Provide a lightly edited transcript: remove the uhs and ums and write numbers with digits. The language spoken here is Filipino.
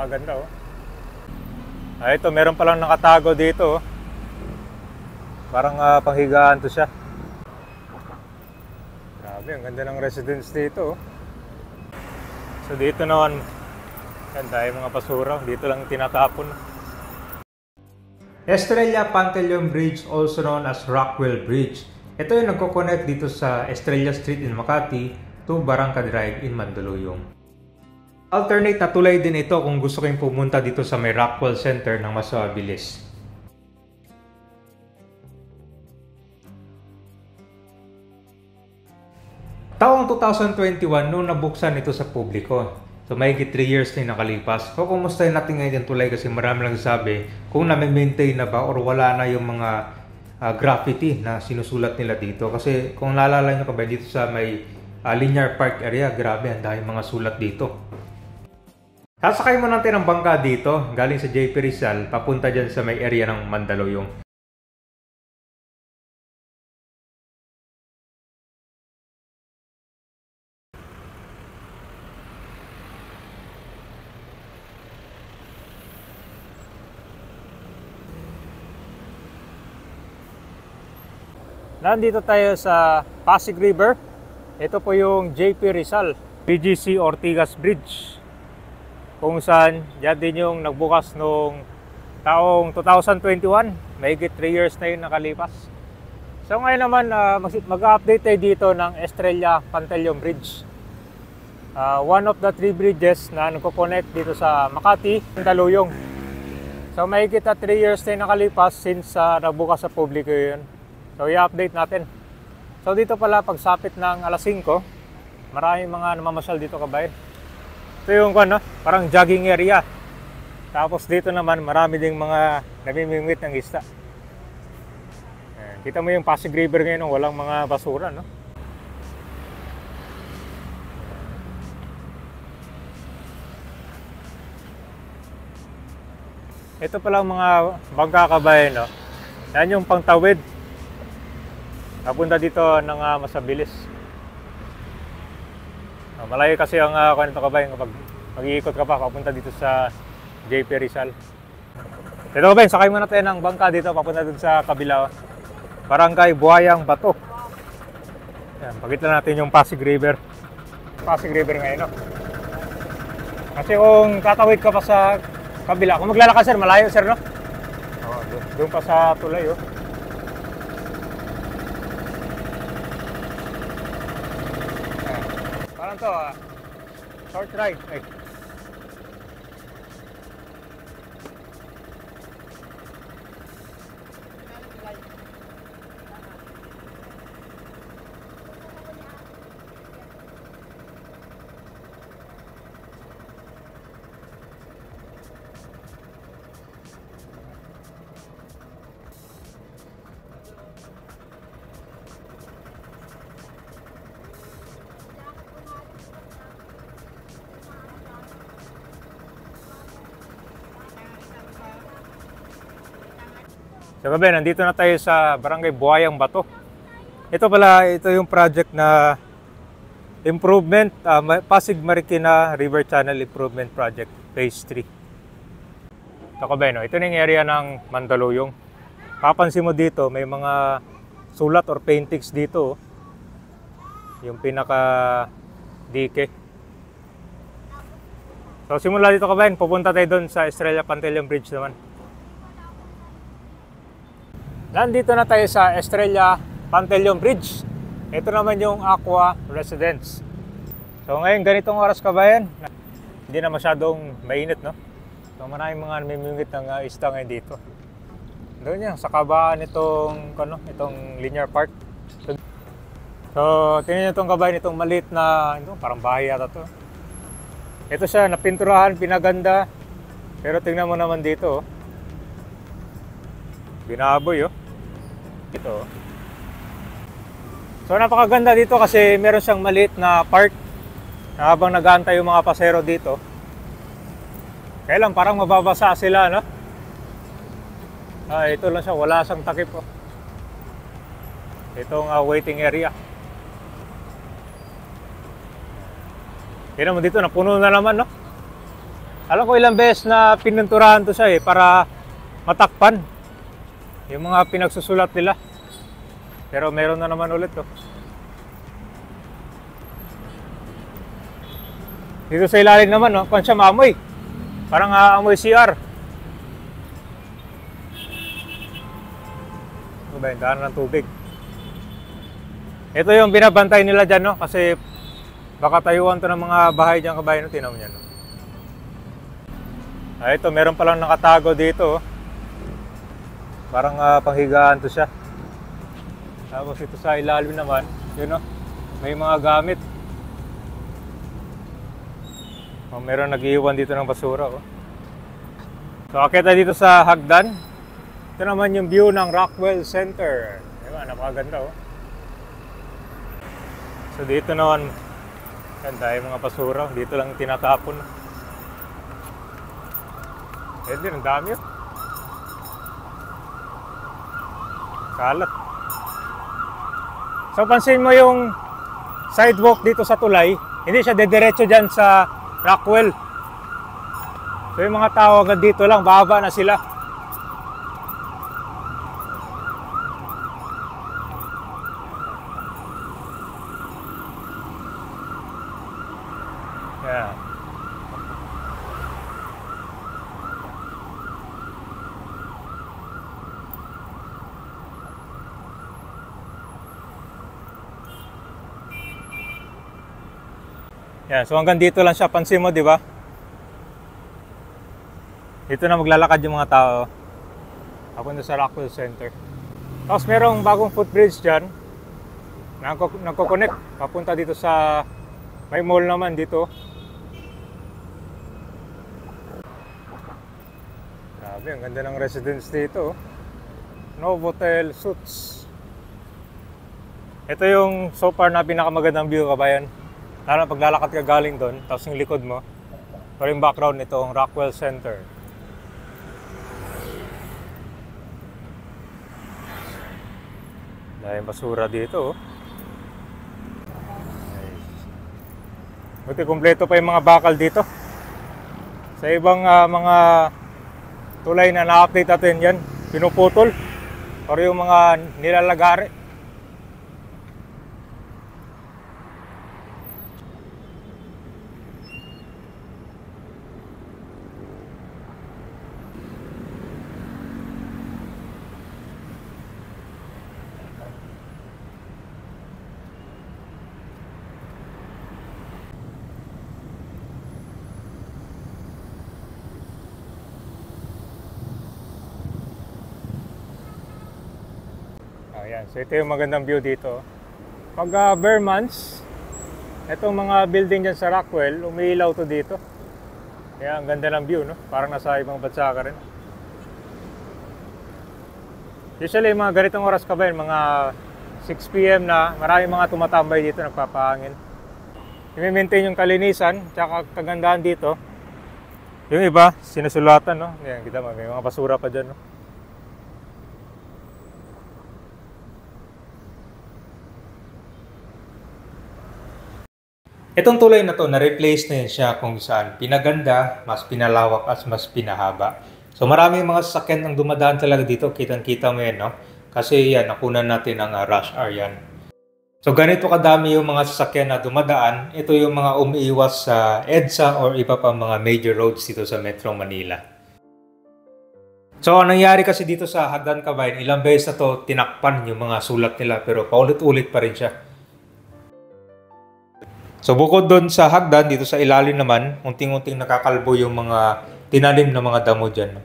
Napakaganda oh. Ito, meron palang nakatago dito oh. Parang panghigaan to siya. Grabe, ang ganda ng residence dito oh. So dito naman, ganda yung mga basura, dito lang tinatapon. Estrella Pantaleon Bridge, also known as Rockwell Bridge. Ito yung nagko-connect dito sa Estrella Street in Makati to Barangka Drive in Mandaluyong. Alternate na tulay din ito kung gusto kayong pumunta dito sa may Rockwell Center ng mas mabilis. Taong 2021 noong nabuksan ito sa publiko. So mahigit 3 years na nakalipas. So kumustahin natin ngayon yung tulay kasi marami nagsasabi kung na-maintain na ba or wala na yung mga graffiti na sinusulat nila dito. Kasi kung naalala nyo ka ba dito sa may Linear Park area, grabe ang dahil mga sulat dito. Sasakay mo natin ang bangka dito, galing sa JP Rizal, papunta dyan sa may area ng Mandaluyong. Nandito tayo sa Pasig River. Ito po yung JP Rizal, BGC Ortigas Bridge. Kung saan, yan din yung nagbukas noong taong 2021. Mahigit 3 years na yun nakalipas. So ngayon naman, mag-update tayo dito ng Estrella Pantaleon Bridge. One of the 3 bridges na nagko-connect dito sa Makati, Mandaluyong. So mahigit na 3 years na yun nakalipas since nagbukas sa publiko yun. So i-update natin. So dito pala, pagsapit ng alas 5, maraming mga namamasyal dito kabayan. Ito yung parang jogging area. Tapos dito naman marami ding mga namimingwit ng isda. Kita mo yung Pasig River ngayon, walang mga basura, no? Ito pala mga bangka kabayan, no? Yan yung pangtawid. Napunta dito ng masabilis. Malayo kasi ang kanito kabayan kapag mag-iikot ka pa papunta dito sa JP Rizal. Ito kabayan, sakay muna tayo ng bangka dito papunta dun sa kabila. Barangay Buhayang Bato. Yan, pakita natin yung Pasig River. Pasig River ngayon, no? Kasi kung tatawid ka pa sa kabila, kung maglalakad sir, malayo sir, no? Doon pa sa tulay, oh. Parang to, short ride. Ay. So gabi, nandito na tayo sa Barangay Buhayang Bato. Ito pala, ito yung project na improvement, Pasig Marikina River Channel Improvement Project Phase 3. So gabi, no? Ito na yung area ng Mandaluyong. Papansin mo dito, may mga sulat or paintings dito. Yung pinaka-dike. So simula dito kabayan, pupunta tayo doon sa Estrella Pantaleon Bridge naman. Nandito na tayo sa Estrella Pantaleon Bridge. Ito naman yung Aqua Residence. So ngayon ganitong oras kabayan, hindi na masyadong mainit, no? So maraming mga namimingwit ng isda ngayon dito. Doon yan, sa kabaan itong Linear Park. So tingnan nyo itong kabayan, itong maliit na, parang bahay yata to. Ito siya, napinturahan, pinaganda. Pero tingnan mo naman dito, binaboy, oh. Ito. So napakaganda dito kasi meron siyang maliit na park na habang nag-aantay yung mga pasero dito. Kaya lang parang mababasa sila, no? Ito lang siya, wala siyang takip, oh. Itong waiting area. Tignan mo dito, napuno na naman, no? Alam ko ilang beses na pininturahan to siya para matakpan yung mga pinagsusulat nila. Pero meron na naman ulit to. Dito sa ilalim naman, no, kung siya maamoy. Parang aamoy CR. Ito ba yung daanan ng tubig? Ito yung binabantay nila dyan, no? Kasi baka tayuan to ng mga bahay dyan, kabayan, no? Tinaw niya, no? Ito, meron palang nakatago dito, oh. Parang panghigaan to siya. Tapos ito sa ilalim naman, yun, no? May mga gamit. Meron nag-iwan dito ng basura, oh. So, akit tayo dito sa hagdan. Ito naman yung view ng Rockwell Center. Diba, napakaganda, oh. So, dito naman, ganda yung mga basura. Dito lang tinatapon. Eh din, ang dami, oh. Kalat. So, pansin mo yung sidewalk dito sa tulay, hindi siya dediretso dyan sa Rockwell. So, yung mga tao agad dito lang, bababa na sila. Yeah. Yan, so hanggang dito lang siya, pansin mo, di ba? Dito na maglalakad yung mga tao papunta sa Rockwell Center. Tapos merong bagong footbridge dyan na nagko-connect papunta dito sa may mall naman dito. Grabe, ang ganda ng residence dito. Novotel Suites. Ito yung so far na pinakamagandang view, kabayan. Lalo paglalakad ka galing doon, tapos yung likod mo, pero yung background nito, ang Rockwell Center. Dahil basura dito, oh. Buti kumpleto pa yung mga bakal dito. Sa ibang mga tulay na na-update natin yan, pinuputol. Or yung mga nilalagari. Ayan, so ito yung magandang view dito. Pag bare months, itong mga building dyan sa Rockwell, umiilaw to dito. Kaya ang ganda ng view, no? Parang nasa ibang bansa ka rin. Usually, mga ganitong oras ka ba yun, mga 6 PM na, maraming mga tumatambay dito, nagpapahangin. I-maintain yung kalinisan, tsaka kagandahan dito. Yung iba, sinusulatan, no? Yan, kita mo, may mga basura pa dyan, no? Itong tulay na to, na-replace na yun siya kung saan pinaganda, mas pinalawak at mas pinahaba. So maraming mga sasakyan ang dumadaan talaga dito, kitang-kita mo yan, no? Kasi yan, nakunan natin ang rush hour yan. So ganito kadami yung mga sasakyan na dumadaan, ito yung mga umiiwas sa EDSA or iba pa mga major roads dito sa Metro Manila. So ang nangyari kasi dito sa Hagdan, kabayan, ilang beses na to tinakpan yung mga sulat nila pero paulit-ulit pa rin siya. So bukod doon sa hagdan, dito sa ilalim naman, unting-unting nakakalbo yung mga tinanim na mga damo dyan.